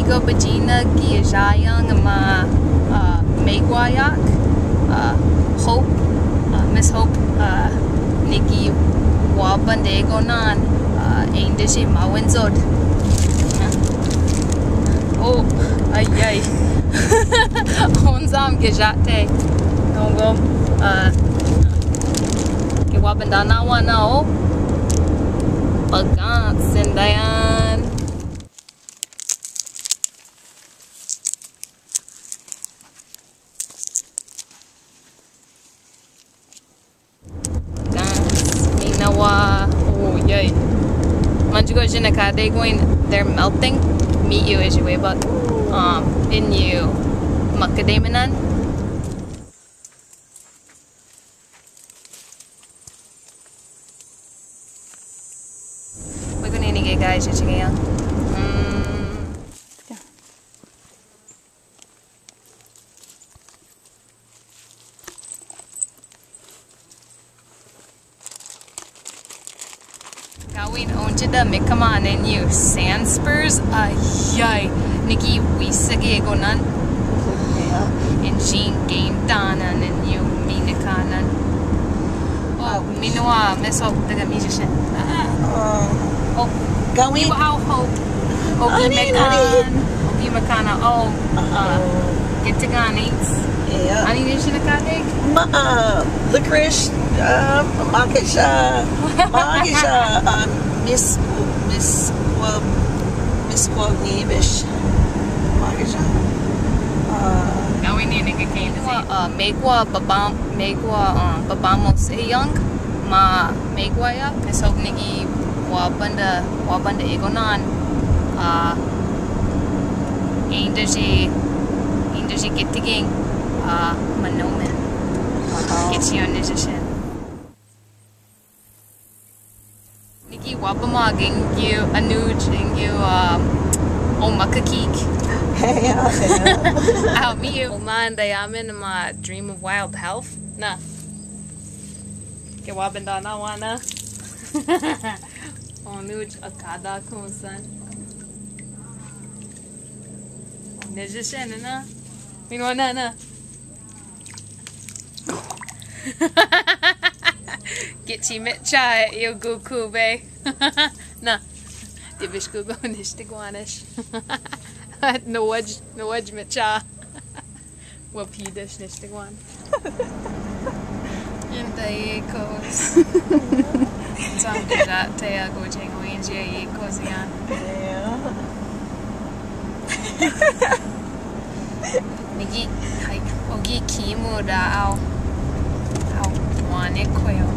Ego Bijiinaago imaa megwayaak. Hope, Miss Hope, nigii-o-izhaamin, da-mawinzoyaang. Oh, ay. Onzam gejate. Nongom. Ganawaabandan na wana o. Pagkat sindayan. Oh yay. Manjugo jinaka, they're melting. Nigii-o-izhaamin, but in you makadamanan. We're gonna need gaa-izhichigeyaang. Gawin onjida mikaman in you sand spurs. Yay. Nigii-o-izhaamin. In Jean game danan and you minakanan. Oh, minua Miss Hope Daga musician. Oh, Gawin. Wow Hope. Makana. Oh, get to ganis. Yeah. Ani nation akadeg. Licorice. Misquagnibish. Gawin ni megwayaak megwayaak. Miss Hope nigii-o-izhaamin imaa-izichigeyaang manomen. Get you on musician. Nigii-o-izhaamin you anuj and you makakik. I'll meet you. Gaa-izhichigeyaang my dream of wild health. Nah. Ganawaabandan na wana. Onuj akada kunsan. Musician na. Minwana na. Get you mitcha yo guku be. Na. Divish gugo nishtigwanish. No wedge mitcha. Wapidish nishtigwan. Yintayikos. Some that taya go da-mawinzoyaang yan. Yeah. Nigi hay ogi kimu da au wane koyo.